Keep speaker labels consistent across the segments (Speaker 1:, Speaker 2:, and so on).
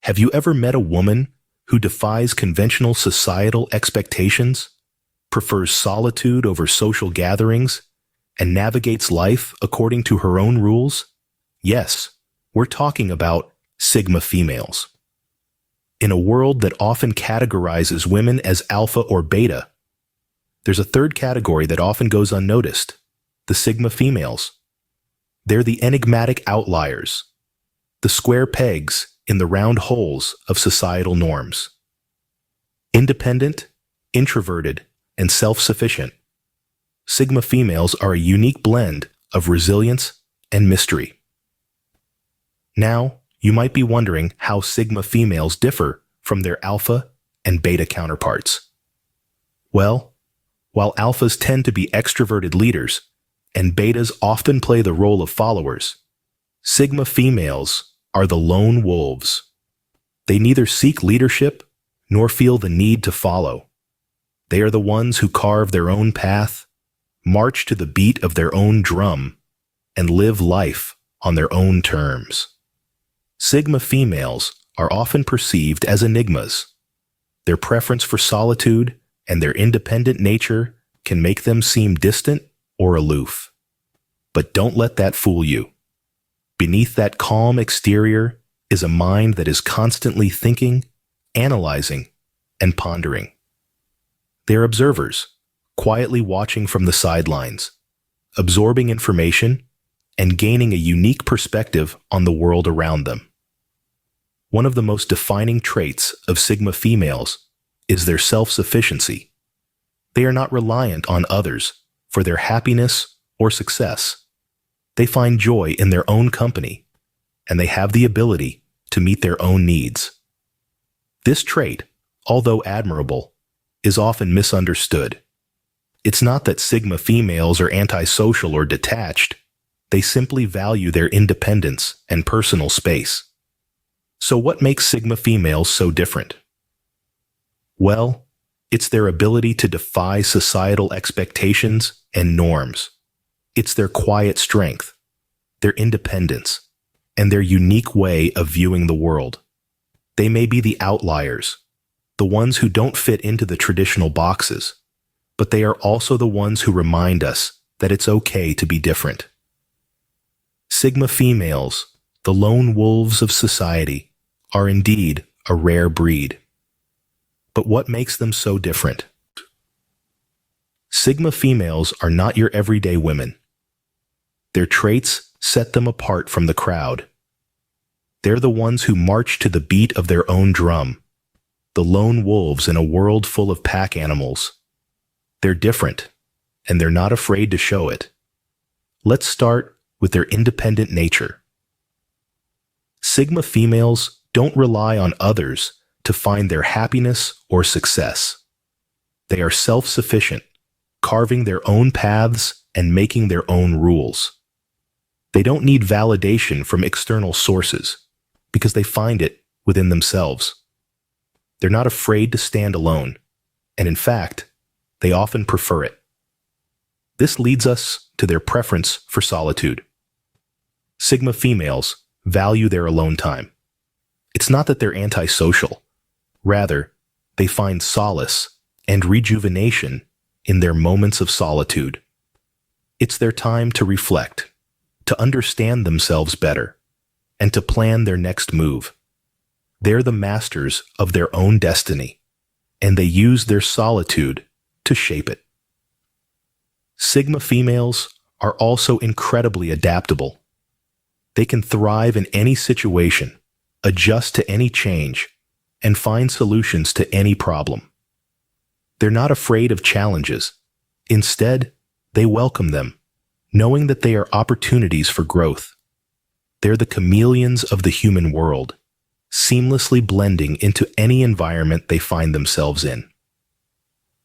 Speaker 1: Have you ever met a woman who defies conventional societal expectations, prefers solitude over social gatherings, and navigates life according to her own rules? Yes, we're talking about Sigma females. In a world that often categorizes women as alpha or beta, there's a third category that often goes unnoticed: the Sigma females. They're the enigmatic outliers, the square pegs in the round holes of societal norms. Independent, introverted, and self-sufficient, Sigma females are a unique blend of resilience and mystery. Now, you might be wondering how Sigma females differ from their alpha and beta counterparts. Well, while alphas tend to be extroverted leaders and betas often play the role of followers, Sigma females are the lone wolves. They neither seek leadership nor feel the need to follow. They are the ones who carve their own path, march to the beat of their own drum, and live life on their own terms. Sigma females are often perceived as enigmas. Their preference for solitude and their independent nature can make them seem distant or aloof. But don't let that fool you. Beneath that calm exterior is a mind that is constantly thinking, analyzing, and pondering. They're observers, quietly watching from the sidelines, absorbing information, and gaining a unique perspective on the world around them. One of the most defining traits of Sigma females is their self-sufficiency. They are not reliant on others for their happiness or success. They find joy in their own company, and they have the ability to meet their own needs. This trait, although admirable, is often misunderstood. It's not that Sigma females are antisocial or detached. They simply value their independence and personal space. So what makes Sigma females so different? Well, it's their ability to defy societal expectations and norms. It's their quiet strength, their independence, and their unique way of viewing the world. They may be the outliers, the ones who don't fit into the traditional boxes, but they are also the ones who remind us that it's okay to be different. Sigma females, the lone wolves of society, are indeed a rare breed. But what makes them so different? Sigma females are not your everyday women. Their traits set them apart from the crowd. They're the ones who march to the beat of their own drum, the lone wolves in a world full of pack animals. They're different, and they're not afraid to show it. Let's start with their independent nature. Sigma females don't rely on others to find their happiness or success. They are self-sufficient, carving their own paths and making their own rules. They don't need validation from external sources because they find it within themselves. They're not afraid to stand alone, and in fact, they often prefer it. This leads us to their preference for solitude. Sigma females value their alone time. It's not that they're antisocial. Rather, they find solace and rejuvenation in their moments of solitude. It's their time to reflect, to understand themselves better, and to plan their next move. They're the masters of their own destiny, and they use their solitude to shape it. Sigma females are also incredibly adaptable. They can thrive in any situation, adjust to any change, and find solutions to any problem. They're not afraid of challenges. Instead, they welcome them, knowing that they are opportunities for growth. They're the chameleons of the human world, seamlessly blending into any environment they find themselves in.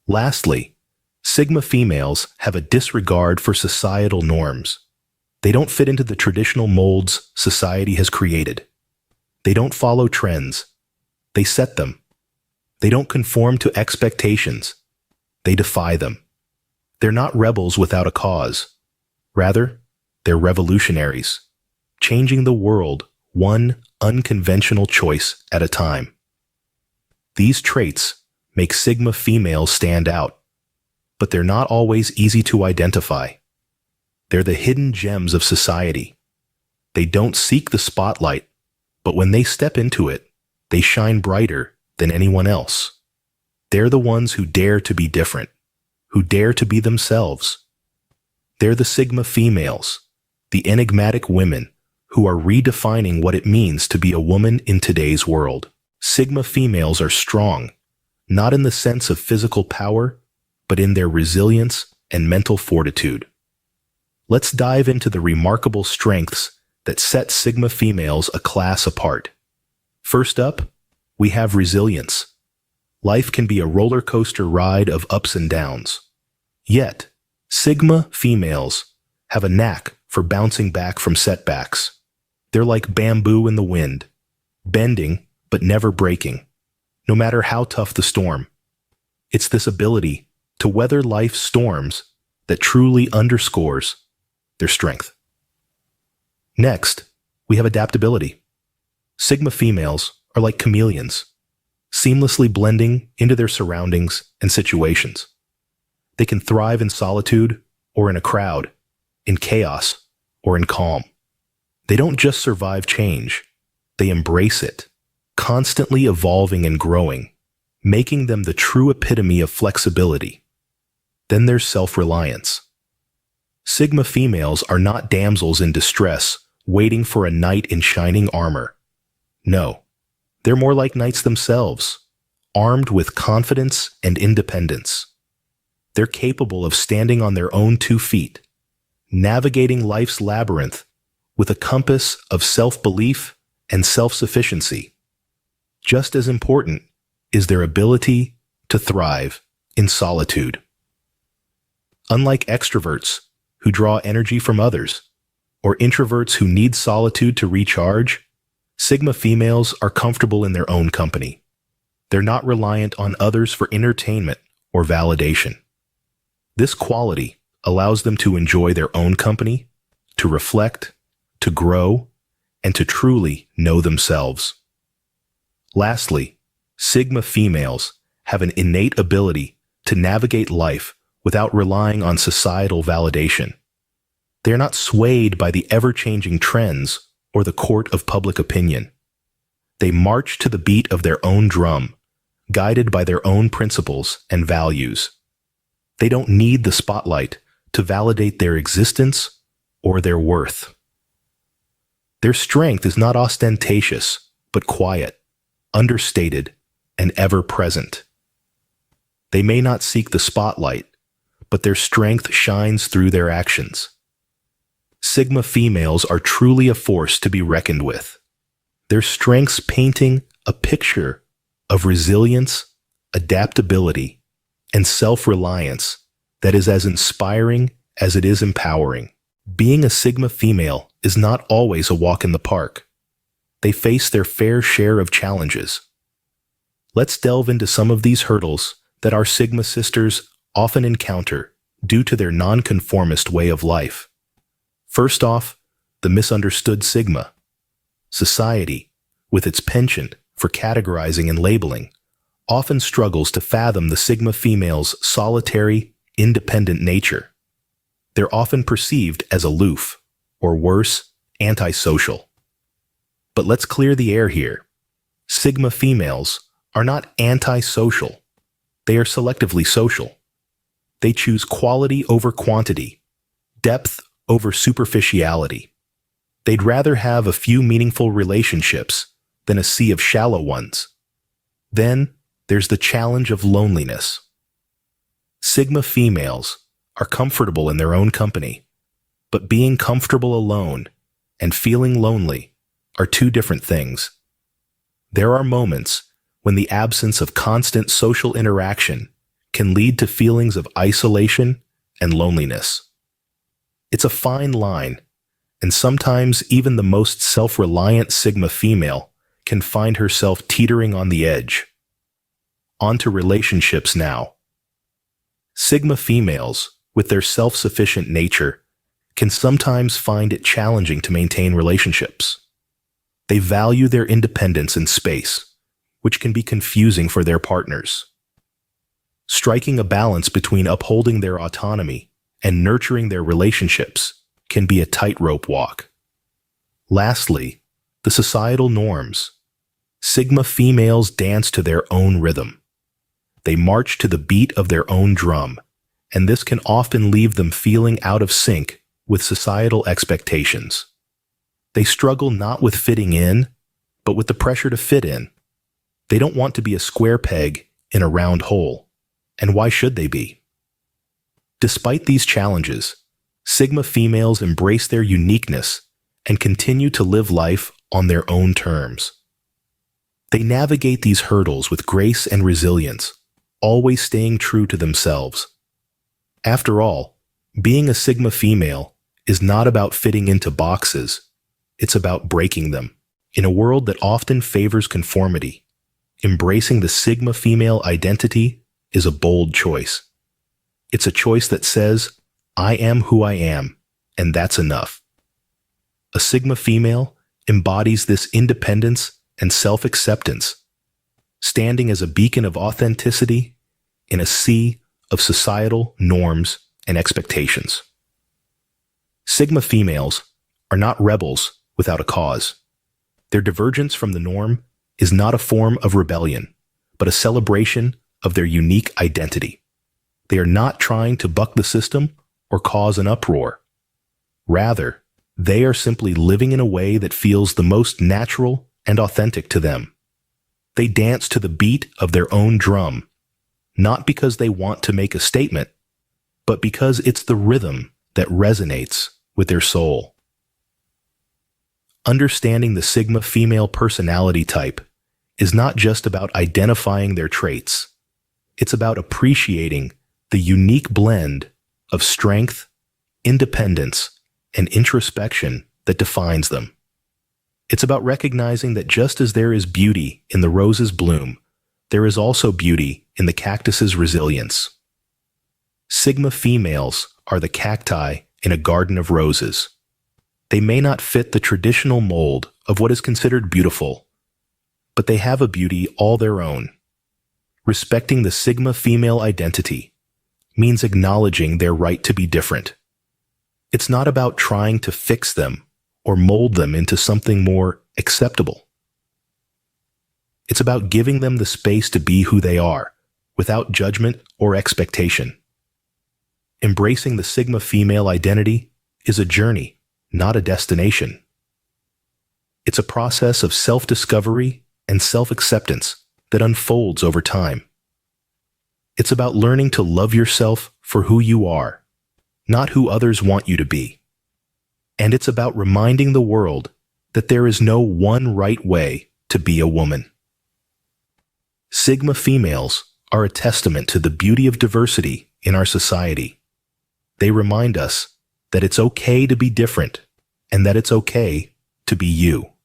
Speaker 1: Lastly, Sigma females have a disregard for societal norms. They don't fit into the traditional molds society has created. They don't follow trends. They set them. They don't conform to expectations. They defy them. They're not rebels without a cause. Rather, they're revolutionaries, changing the world one unconventional choice at a time. These traits make Sigma females stand out, but they're not always easy to identify. They're the hidden gems of society. They don't seek the spotlight, but when they step into it, they shine brighter than anyone else. They're the ones who dare to be different, who dare to be themselves. They're the Sigma females, the enigmatic women who are redefining what it means to be a woman in today's world. Sigma females are strong, not in the sense of physical power, but in their resilience and mental fortitude. Let's dive into the remarkable strengths that set Sigma females a class apart. First up, we have resilience. Life can be a roller coaster ride of ups and downs. Yet, Sigma females have a knack for bouncing back from setbacks. They're like bamboo in the wind, bending but never breaking, no matter how tough the storm. It's this ability to weather life's storms that truly underscores their strength. Next, we have adaptability. Sigma females are like chameleons, seamlessly blending into their surroundings and situations. They can thrive in solitude or in a crowd, in chaos or in calm. They don't just survive change, they embrace it, constantly evolving and growing, making them the true epitome of flexibility. Then there's self-reliance. Sigma females are not damsels in distress waiting for a knight in shining armor. No, they're more like knights themselves, armed with confidence and independence. They're capable of standing on their own 2 feet, navigating life's labyrinth with a compass of self-belief and self-sufficiency. Just as important is their ability to thrive in solitude. Unlike extroverts who draw energy from others, or introverts who need solitude to recharge, Sigma females are comfortable in their own company. They're not reliant on others for entertainment or validation. This quality allows them to enjoy their own company, to reflect, to grow, and to truly know themselves. Lastly, Sigma females have an innate ability to navigate life without relying on societal validation. They are not swayed by the ever-changing trends or the court of public opinion. They march to the beat of their own drum, guided by their own principles and values. They don't need the spotlight to validate their existence or their worth. Their strength is not ostentatious, but quiet, understated, and ever-present. They may not seek the spotlight, but their strength shines through their actions. Sigma females are truly a force to be reckoned with. Their strengths painting a picture of resilience, adaptability, and self-reliance that is as inspiring as it is empowering. Being a Sigma female is not always a walk in the park. They face their fair share of challenges. Let's delve into some of these hurdles that our Sigma sisters often encounter due to their nonconformist way of life. First off, the misunderstood Sigma. Society, with its penchant for categorizing and labeling, often struggles to fathom the Sigma female's solitary, independent nature. They're often perceived as aloof, or worse, antisocial. But let's clear the air here. Sigma females are not antisocial. They are selectively social. They choose quality over quantity, depth over superficiality. They'd rather have a few meaningful relationships than a sea of shallow ones. Then there's the challenge of loneliness. Sigma females are comfortable in their own company, but being comfortable alone and feeling lonely are two different things. There are moments when the absence of constant social interaction can lead to feelings of isolation and loneliness. It's a fine line, and sometimes even the most self-reliant Sigma female can find herself teetering on the edge. On to relationships now. Sigma females, with their self-sufficient nature, can sometimes find it challenging to maintain relationships. They value their independence and space, which can be confusing for their partners. Striking a balance between upholding their autonomy and nurturing their relationships can be a tightrope walk. Lastly, the societal norms. Sigma females dance to their own rhythm. They march to the beat of their own drum, and this can often leave them feeling out of sync with societal expectations. They struggle not with fitting in, but with the pressure to fit in. They don't want to be a square peg in a round hole, and why should they be? Despite these challenges, Sigma females embrace their uniqueness and continue to live life on their own terms. They navigate these hurdles with grace and resilience, always staying true to themselves. After all, being a Sigma female is not about fitting into boxes, it's about breaking them. In a world that often favors conformity, embracing the Sigma female identity is a bold choice. It's a choice that says, I am who I am, and that's enough. A Sigma female embodies this independence and self-acceptance, standing as a beacon of authenticity in a sea of societal norms and expectations. Sigma females are not rebels without a cause. Their divergence from the norm is not a form of rebellion, but a celebration of their unique identity. They are not trying to buck the system or cause an uproar. Rather, they are simply living in a way that feels the most natural and authentic to them. They dance to the beat of their own drum, not because they want to make a statement, but because it's the rhythm that resonates with their soul. Understanding the Sigma female personality type is not just about identifying their traits. It's about appreciating the unique blend of strength, independence, and introspection that defines them. It's about recognizing that just as there is beauty in the rose's bloom, there is also beauty in the cactus's resilience. Sigma females are the cacti in a garden of roses. They may not fit the traditional mold of what is considered beautiful, but they have a beauty all their own. Respecting the Sigma female identity means acknowledging their right to be different. It's not about trying to fix them or mold them into something more acceptable. It's about giving them the space to be who they are, without judgment or expectation. Embracing the Sigma female identity is a journey, not a destination. It's a process of self-discovery and self-acceptance that unfolds over time. It's about learning to love yourself for who you are, not who others want you to be. And it's about reminding the world that there is no one right way to be a woman. Sigma females are a testament to the beauty of diversity in our society. They remind us that it's okay to be different and that it's okay to be you.